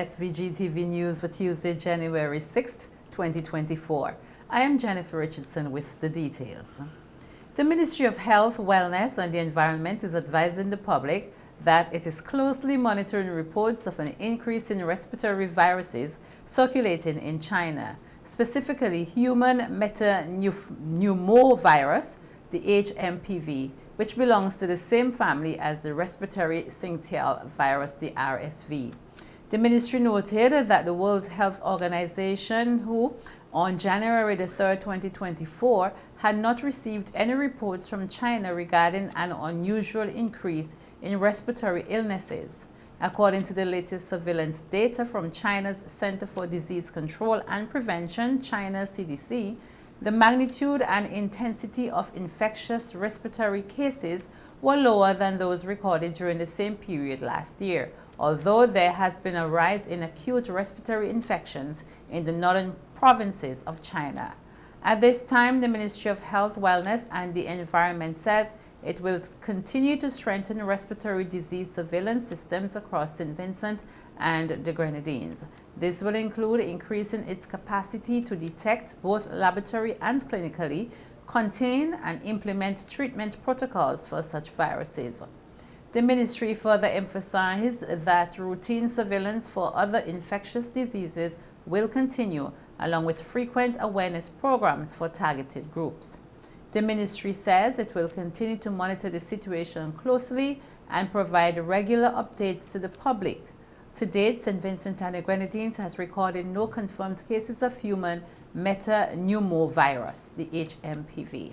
SVG-TV News for Tuesday, January 6th, 2024. I am Jennifer Richardson with the details. The Ministry of Health, Wellness and the Environment is advising the public that it is closely monitoring reports of an increase in respiratory viruses circulating in China, specifically human metapneumovirus, the HMPV, which belongs to the same family as the respiratory syncytial virus, the RSV. The ministry noted that the World Health Organization, who on January the 3rd, 2024, had not received any reports from China regarding an unusual increase in respiratory illnesses. According to the latest surveillance data from China's Center for Disease Control and Prevention, China CDC, the magnitude and intensity of infectious respiratory cases were lower than those recorded during the same period last year, although there has been a rise in acute respiratory infections in the northern provinces of China. At this time, the Ministry of Health, Wellness and the Environment says it will continue to strengthen respiratory disease surveillance systems across St. Vincent and the Grenadines. This will include increasing its capacity to detect, both laboratory and clinically, contain and implement treatment protocols for such viruses. The ministry further emphasized that routine surveillance for other infectious diseases will continue, along with frequent awareness programs for targeted groups. The ministry says it will continue to monitor the situation closely and provide regular updates to the public. To date, St. Vincent and the Grenadines has recorded no confirmed cases of human metapneumovirus, the HMPV.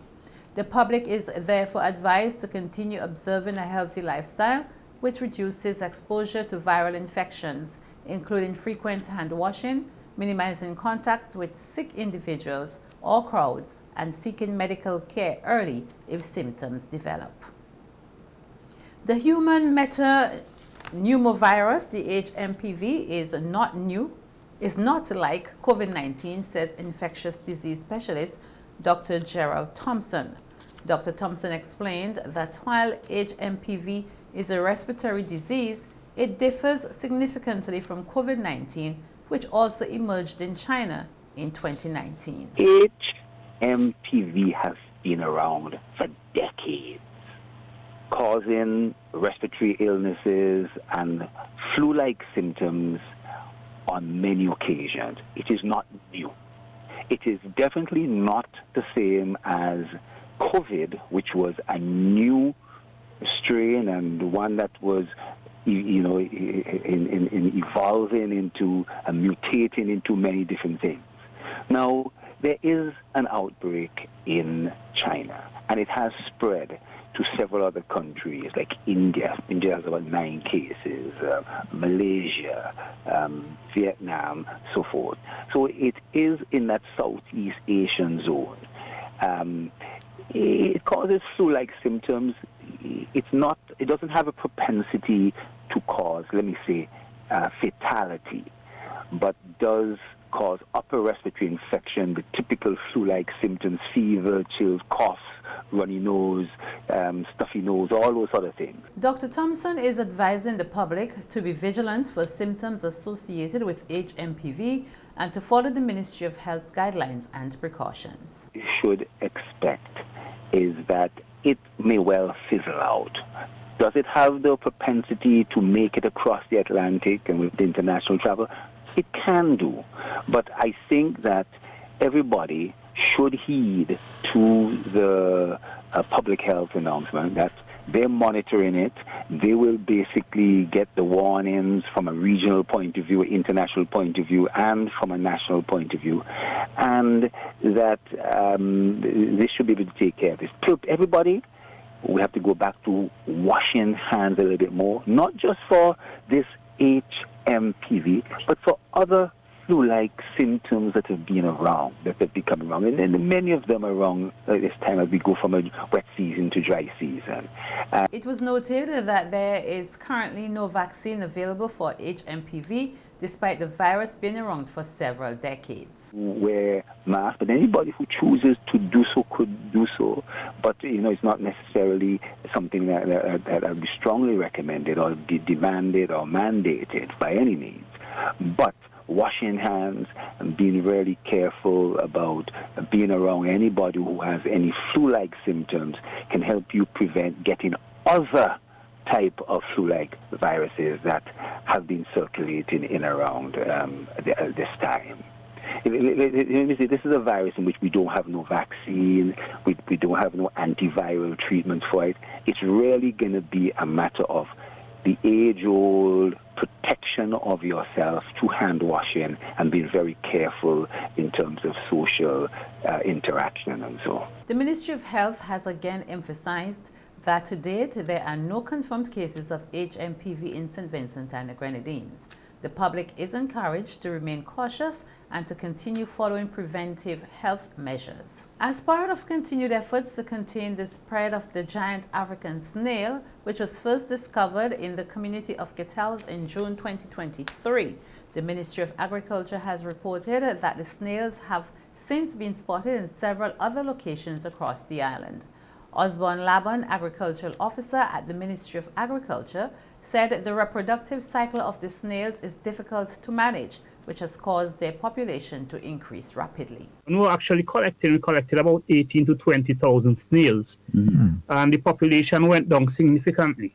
The public is therefore advised to continue observing a healthy lifestyle, which reduces exposure to viral infections, including frequent hand washing, minimizing contact with sick individuals or crowds, and seeking medical care early if symptoms develop. The human metapneumovirus, the HMPV, is not like COVID-19, says infectious disease specialist Dr. Gerald Thompson. Dr. Thompson explained that while HMPV is a respiratory disease, it differs significantly from COVID-19, which also emerged in China in 2019. HMPV has been around for decades, causing respiratory illnesses and flu-like symptoms on many occasions. It is not new. It is definitely not the same as COVID, which was a new strain and one that was evolving into and mutating into many different things. Now, there is an outbreak in China, and it has spread to several other countries like India. India has about 9 cases, Malaysia, Vietnam, so forth. So it is in that Southeast Asian zone. It causes flu-like symptoms. It doesn't have a propensity to cause, let me say, fatality, but does cause upper respiratory infection, the typical flu-like symptoms, fever, chills, cough, runny nose, stuffy nose, all those other things. Dr. Thompson is advising the public to be vigilant for symptoms associated with HMPV and to follow the Ministry of Health's guidelines and precautions. You should expect is that it may well fizzle out. Does it have the propensity to make it across the Atlantic and with the international travel? It can do. But I think that everybody should heed to the public health announcement that they're monitoring it. They will basically get the warnings from a regional point of view, international point of view, and from a national point of view. And that they should be able to take care of this. Everybody, we have to go back to washing hands a little bit more, not just for this HMPV, but for other flu-like symptoms that have been around, that have become around. And many of them are around this time as we go from a wet season to dry season. It was noted that there is currently no vaccine available for HMPV, despite the virus being around for several decades. Wear masks, but anybody who chooses to do so could do so. But, it's not necessarily something that would be strongly recommended or be demanded or mandated by any means. But washing hands and being really careful about being around anybody who has any flu-like symptoms can help you prevent getting other type of flu-like viruses that have been circulating in around this time. This is a virus in which we don't have no vaccine, we don't have no antiviral treatment for it. It's really going to be a matter of the age-old protection of yourself through hand washing and being very careful in terms of social interaction and so on. The Ministry of Health has again emphasized that to date there are no confirmed cases of HMPV in St. Vincent and the Grenadines. The public is encouraged to remain cautious and to continue following preventive health measures. As part of continued efforts to contain the spread of the giant African snail, which was first discovered in the community of Kettles in June 2023, the Ministry of Agriculture has reported that the snails have since been spotted in several other locations across the island. Osborne Laban, Agricultural Officer at the Ministry of Agriculture, said the reproductive cycle of the snails is difficult to manage, which has caused their population to increase rapidly. We were actually collected about 18 to 20,000 snails, and the population went down significantly.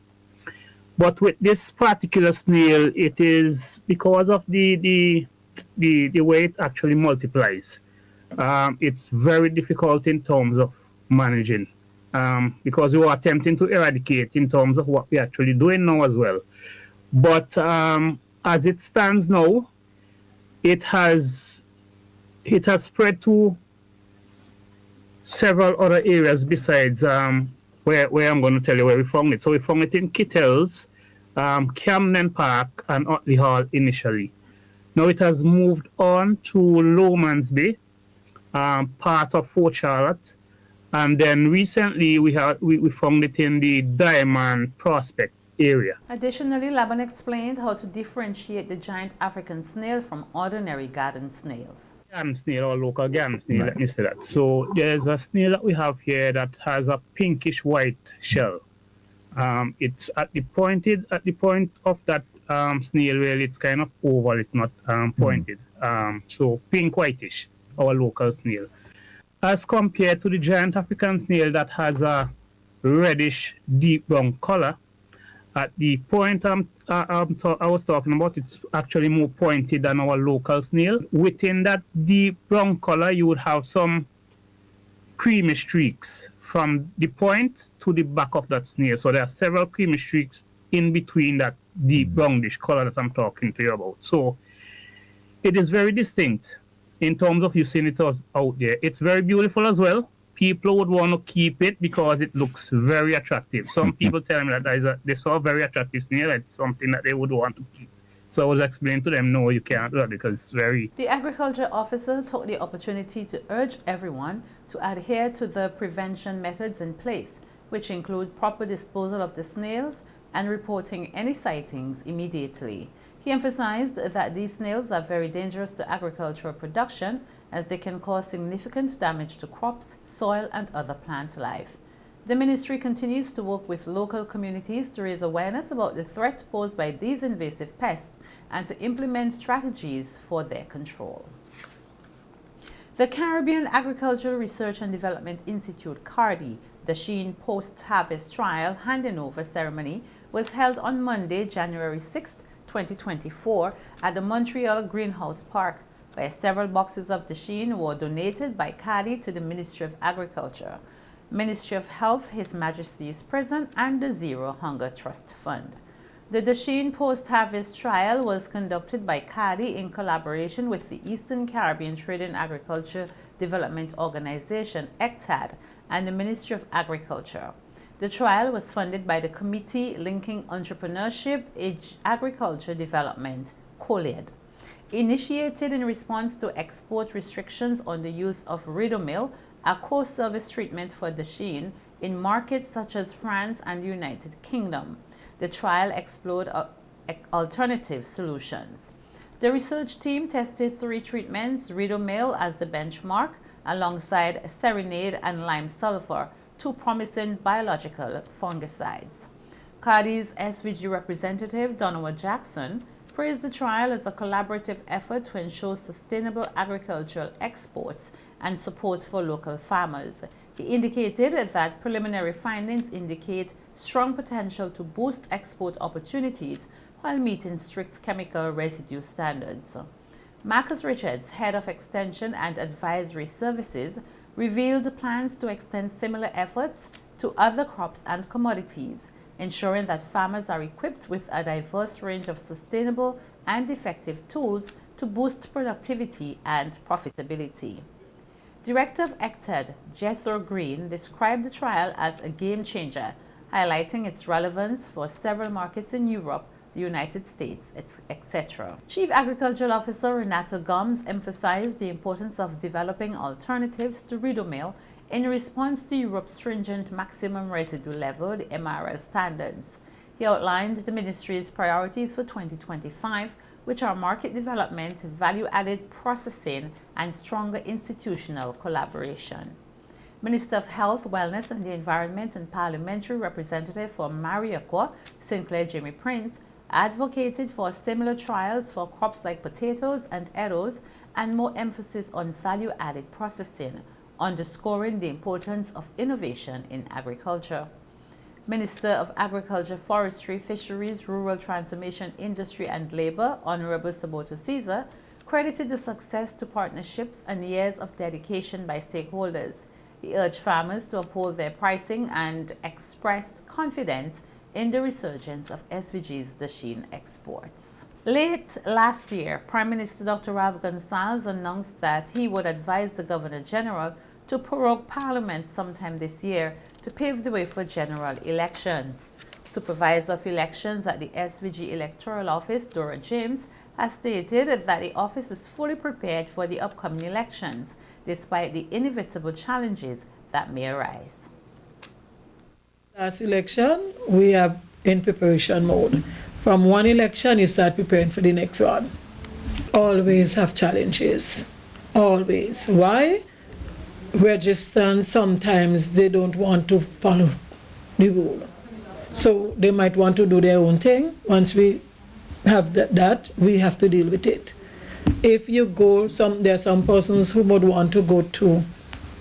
But with this particular snail, it is because of the way it actually multiplies. It's very difficult in terms of managing. Because we were attempting to eradicate in terms of what we're actually doing now as well. But as it stands now, it has spread to several other areas besides where I'm going to tell you where we found it. So we found it in Kettles, Camden Park, and Otley Hall initially. Now it has moved on to Lowman's Bay, part of Fort Charlotte. And then recently we found it in the Diamond Prospect area. Additionally, Laban explained how to differentiate the giant African snail from ordinary garden snails. Garden snail or local garden snail, let me say that. So there's a snail that we have here that has a pinkish white shell. It's at the point of that snail where it's kind of oval, it's not pointed. So pink whitish, our local snail. As compared to the giant African snail that has a reddish deep brown color, at the point I was talking about, it's actually more pointed than our local snail. Within that deep brown color, you would have some creamy streaks from the point to the back of that snail. So there are several creamy streaks in between that deep brownish color that I'm talking to you about. So it is very distinct. In terms of you seeing it out there, it's very beautiful as well. People would want to keep it because it looks very attractive. Some people tell me that they saw a very attractive snail. It's something that they would want to keep. So I was explaining to them, no, you can't do that because it's very... The agriculture officer took the opportunity to urge everyone to adhere to the prevention methods in place, which include proper disposal of the snails and reporting any sightings immediately. He emphasized that these snails are very dangerous to agricultural production as they can cause significant damage to crops, soil, and other plant life. The ministry continues to work with local communities to raise awareness about the threat posed by these invasive pests and to implement strategies for their control. The Caribbean Agricultural Research and Development Institute, CARDI, the Sheen post-harvest trial handing over ceremony was held on Monday, January 6th, 2024 at the Montreal Greenhouse Park, where several boxes of Dachshund were donated by CARDI to the Ministry of Agriculture, Ministry of Health, His Majesty's Prison, and the Zero Hunger Trust Fund. The Dachshund post-harvest trial was conducted by CARDI in collaboration with the Eastern Caribbean Trade and Agriculture Development Organization, ECTAD, and the Ministry of Agriculture. The trial was funded by the Committee Linking Entrepreneurship, Agriculture Development, COLED. Initiated in response to export restrictions on the use of Ridomil, a core service treatment for Dachshund, in markets such as France and the United Kingdom. The trial explored alternative solutions. The research team tested 3 treatments, Ridomil as the benchmark, alongside Serenade and lime sulfur, 2 promising biological fungicides. CARDI's SVG representative, Donovan Jackson, praised the trial as a collaborative effort to ensure sustainable agricultural exports and support for local farmers. He indicated that preliminary findings indicate strong potential to boost export opportunities while meeting strict chemical residue standards. Marcus Richards, Head of Extension and Advisory Services, revealed plans to extend similar efforts to other crops and commodities, ensuring that farmers are equipped with a diverse range of sustainable and effective tools to boost productivity and profitability. Director of ECTED, Jethro Green, described the trial as a game changer, highlighting its relevance for several markets in Europe, the United States, etc. Chief Agricultural Officer Renato Gomes emphasized the importance of developing alternatives to ridomil in response to Europe's stringent maximum residue level, the MRL standards. He outlined the ministry's priorities for 2025, which are market development, value-added processing, and stronger institutional collaboration. Minister of Health, Wellness and the Environment and Parliamentary Representative for Mariaqua, Sinclair Jimmy Prince, advocated for similar trials for crops like potatoes and eddos and more emphasis on value-added processing, underscoring the importance of innovation in agriculture. Minister of Agriculture, Forestry, Fisheries, Rural Transformation, Industry and Labor, Honorable Saboto Caesar, credited the success to partnerships and years of dedication by stakeholders. He urged farmers to uphold their pricing and expressed confidence in the resurgence of SVG's Dachine exports. Late last year, Prime Minister Dr. Rav Gonsalves announced that he would advise the Governor General to prorogue Parliament sometime this year to pave the way for general elections. Supervisor of Elections at the SVG Electoral Office, Dora James, has stated that the office is fully prepared for the upcoming elections, despite the inevitable challenges that may arise. Last election, we are in preparation mode. From one election, you start preparing for the next one. Always have challenges. Always. Why? Registrants, sometimes they don't want to follow the rule. So they might want to do their own thing. Once we have that, we have to deal with it. If you go, there are some persons who would want to go to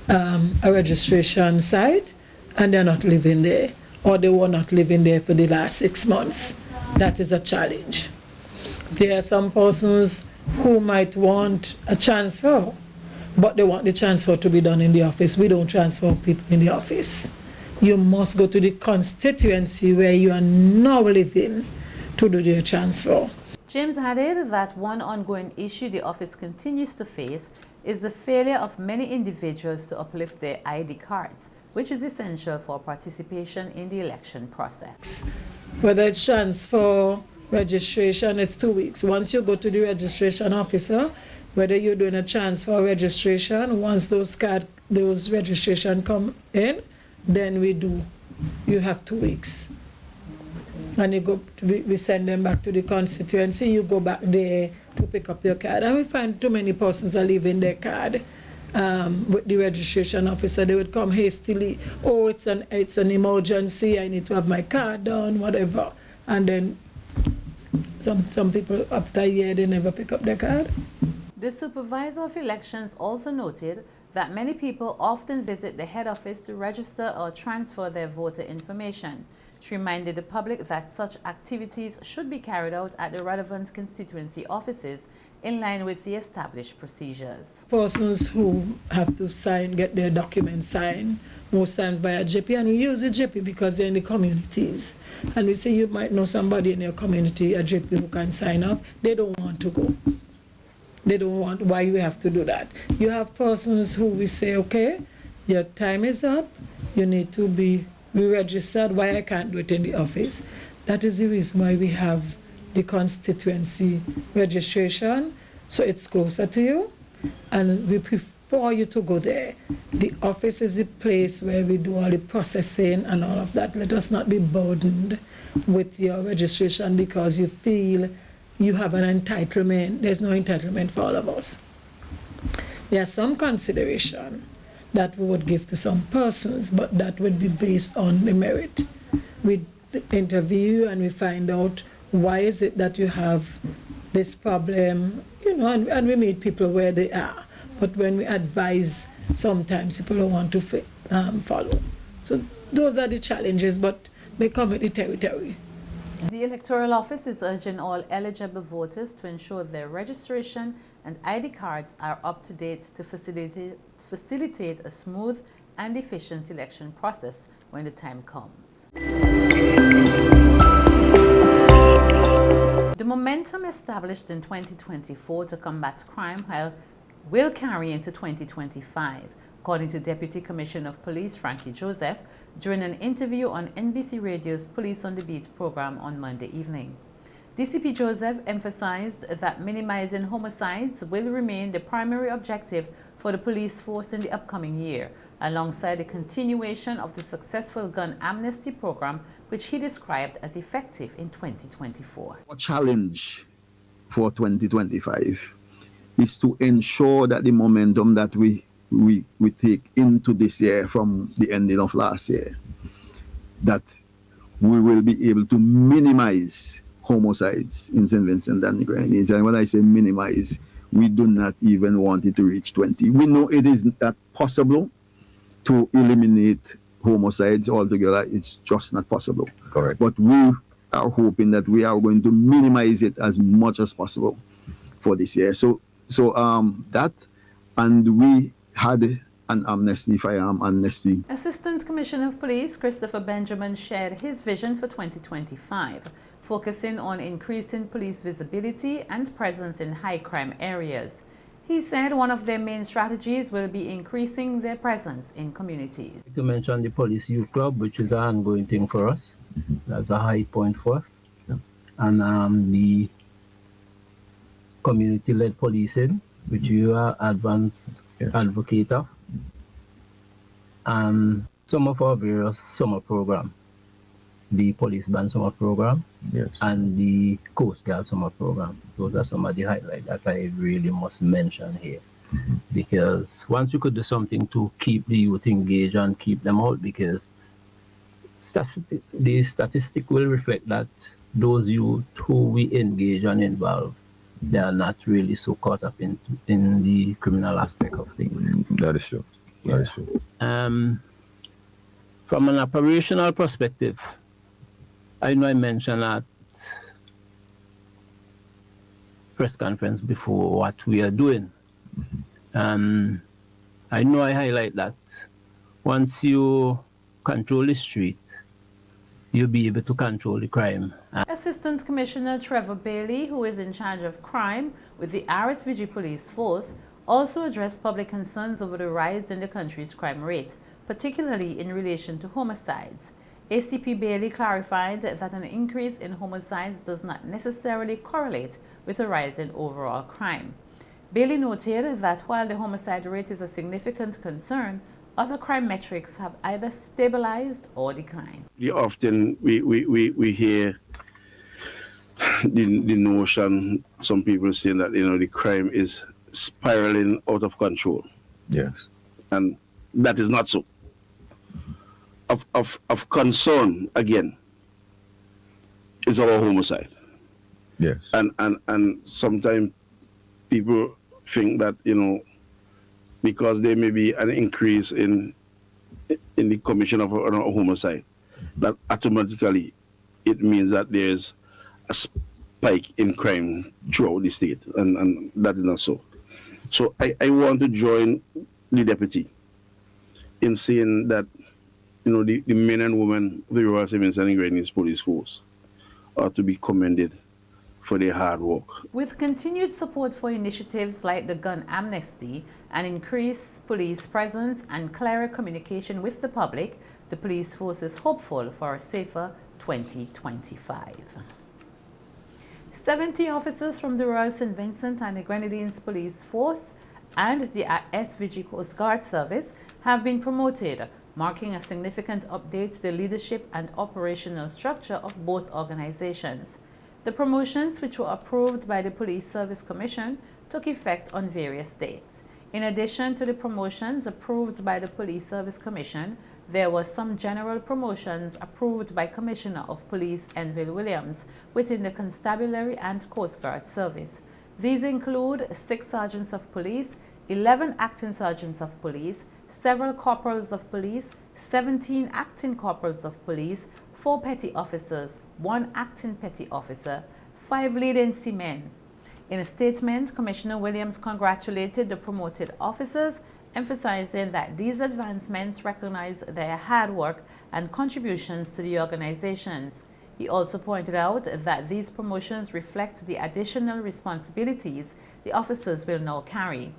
a registration site and they're not living there, or they were not living there for the last 6 months. That is a challenge. There are some persons who might want a transfer, but they want the transfer to be done in the office. We don't transfer people in the office. You must go to the constituency where you are now living to do their transfer. James added that one ongoing issue the office continues to face is the failure of many individuals to uplift their ID cards, which is essential for participation in the election process. Whether it's transfer, registration, it's 2 weeks. Once you go to the registration officer, whether you're doing a transfer or registration, once those registration come in, then you have 2 weeks. And we send them back to the constituency, you go back there to pick up your card. And we find too many persons are leaving their card with the registration officer. They would come hastily, oh, it's an emergency, I need to have my card done, whatever. And then some people, after a year, they never pick up their card. The Supervisor of Elections also noted that many people often visit the head office to register or transfer their voter information. She reminded the public that such activities should be carried out at the relevant constituency offices in line with the established procedures. Persons who have to get their documents signed, most times by a GP, and we use the GP because they're in the communities. And we say you might know somebody in your community, a GP who can sign up. They don't want to go. They don't want, why you have to do that? You have persons who we say, okay, your time is up, you need to be re-registered. Why I can't do it in the office? That is the reason why we have the constituency registration, so it's closer to you, and we prefer you to go there. The office is the place where we do all the processing and all of that. Let us not be burdened with your registration because you feel you have an entitlement. There's no entitlement for all of us. There's some consideration that we would give to some persons, but that would be based on the merit. We interview and we find out why is it that you have this problem, you know, and we meet people where they are. But when we advise, sometimes people don't want to follow. So those are the challenges, but they come with the territory. The Electoral Office is urging all eligible voters to ensure their registration and ID cards are up to date to facilitate a smooth and efficient election process when the time comes. The momentum established in 2024 to combat crime will carry into 2025, according to Deputy Commissioner of Police Frankie Joseph during an interview on NBC Radio's Police on the Beat program on Monday evening. DCP Joseph emphasized that minimizing homicides will remain the primary objective for the police force in the upcoming year, alongside the continuation of the successful gun amnesty program, which he described as effective in 2024. Our challenge for 2025 is to ensure that the momentum that we take into this year from the ending of last year, that we will be able to minimize homicides in St. Vincent and the Grenadines. And when I say minimize, we do not even want it to reach 20. We know it is not possible to eliminate homicides altogether. It's just not possible. Correct. But we are hoping that we are going to minimize it as much as possible for this year. So that, and we had an amnesty, firearm amnesty. Assistant Commissioner of Police Christopher Benjamin shared his vision for 2025, focusing on increasing police visibility and presence in high crime areas. He said one of their main strategies will be increasing their presence in communities. To mention the Police Youth Club, which is an ongoing thing for us. That's a high point for us. And the community-led policing, which you are advanced advocate of. And some of our various summer program, the police band summer program, and the Coast Guard summer program. Those are some of the highlights that I really must mention here. Because once you could do something to keep the youth engaged and keep them out, because the statistic will reflect that those youth who we engage and involve, they are not really so caught up in the criminal aspect of things. That is true. That is true. From an operational perspective, I know I mentioned at press conference before what we are doing. I know I highlight that once you control the street, you'll be able to control the crime. Assistant Commissioner Trevor Bailey, who is in charge of crime with the RSVG police force, also addressed public concerns over the rise in the country's crime rate, particularly in relation to homicides. ACP Bailey clarified that an increase in homicides does not necessarily correlate with a rise in overall crime. Bailey noted that while the homicide rate is a significant concern, other crime metrics have either stabilized or declined. Often we hear the notion, some people saying that the crime is spiraling out of control. Yes. And that is not so. Of concern, again, is our homicide. Yes. And sometimes people think that, because there may be an increase in the commission of a homicide, that automatically it means that there's a spike in crime throughout the state, and that is not so. So I want to join the deputy in saying that the men and women of the Royal St. Vincent and Grenadines Police Force are to be commended for their hard work. With continued support for initiatives like the gun amnesty and increased police presence and clearer communication with the public, the police force is hopeful for a safer 2025. 70 officers from the Royal St. Vincent and the Grenadines Police Force and the SVG Coast Guard Service have been promoted, marking a significant update to the leadership and operational structure of both organizations. The promotions, which were approved by the Police Service Commission, took effect on various dates. In addition to the promotions approved by the Police Service Commission, there were some general promotions approved by Commissioner of Police Enville Williams within the Constabulary and Coast Guard Service. These include 6 sergeants of police, 11 acting sergeants of police, several corporals of police, 17 acting corporals of police, 4 petty officers, 1 acting petty officer, 5 leading seamen. In a statement, Commissioner Williams congratulated the promoted officers, emphasizing that these advancements recognize their hard work and contributions to the organizations. He also pointed out that these promotions reflect the additional responsibilities the officers will now carry.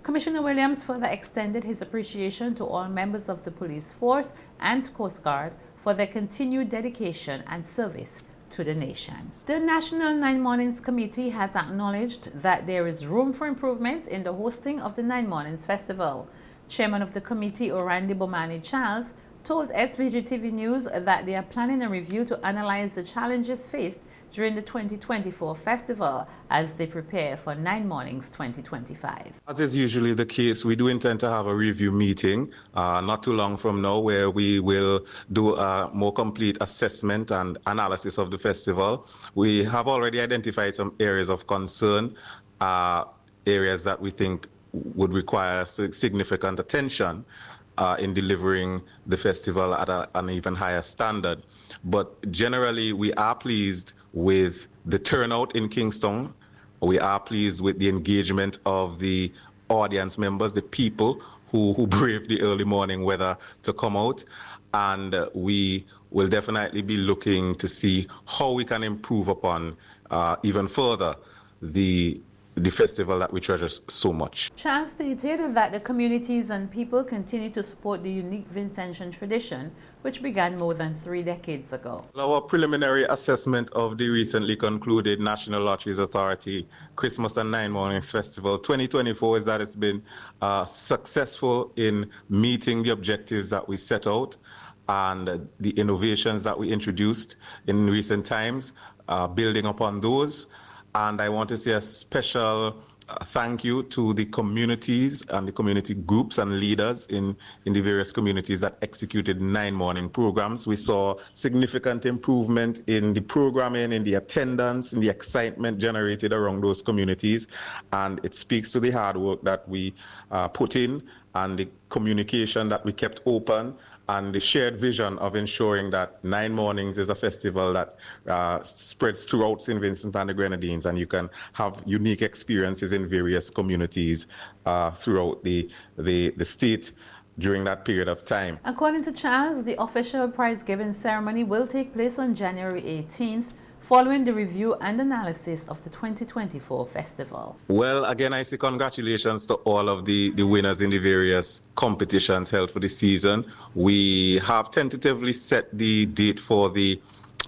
Commissioner Williams further extended his appreciation to all members of the police force and Coast Guard for their continued dedication and service to the nation. The National 9 Mornings Committee has acknowledged that there is room for improvement in the hosting of the 9 Mornings Festival. Chairman of the committee, Orandi Bomani Charles, told SVG-TV News that they are planning a review to analyze the challenges faced during the 2024 festival as they prepare for 9 Mornings 2025. As is usually the case, we do intend to have a review meeting not too long from now, where we will do a more complete assessment and analysis of the festival. We have already identified some areas of concern, areas that we think would require significant attention in delivering the festival at an even higher standard. But generally, we are pleased with the turnout in Kingston. We are pleased with the engagement of the audience members, the people who brave the early morning weather to come out. And we will definitely be looking to see how we can improve upon even further the festival that we treasure so much. Charles stated that the communities and people continue to support the unique Vincentian tradition, which began more than 3 decades ago. Our preliminary assessment of the recently concluded National Lotteries Authority Christmas and 9 Mornings Festival 2024 is that it's been successful in meeting the objectives that we set out and the innovations that we introduced in recent times, building upon those. And I want to say a special thank you to the communities and the community groups and leaders in the various communities that executed 9 morning programs. We saw significant improvement in the programming, in the attendance, in the excitement generated around those communities. And it speaks to the hard work that we put in and the communication that we kept open, and the shared vision of ensuring that 9 Mornings is a festival that spreads throughout St. Vincent and the Grenadines, and you can have unique experiences in various communities throughout the state during that period of time. According to Charles, the official prize-giving ceremony will take place on January 18th, following the review and analysis of the 2024 festival. Well, again, I say congratulations to all of the winners in the various competitions held for the season. We have tentatively set the date for the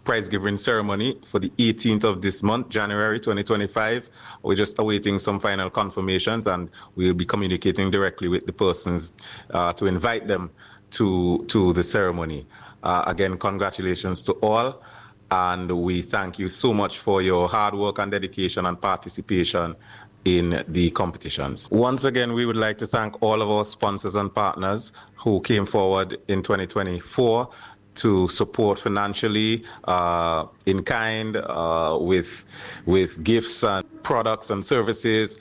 prize giving ceremony for the 18th of this month, January 2025. We're just awaiting some final confirmations, and we'll be communicating directly with the persons to invite them to the ceremony. Again, congratulations to all. And we thank you so much for your hard work and dedication and participation in the competitions. Once again, we would like to thank all of our sponsors and partners who came forward in 2024 to support financially, in kind, with gifts and products and services.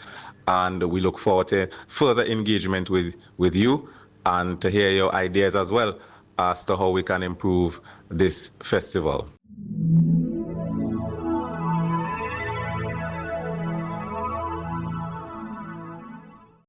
And we look forward to further engagement with you and to hear your ideas as well as to how we can improve this festival.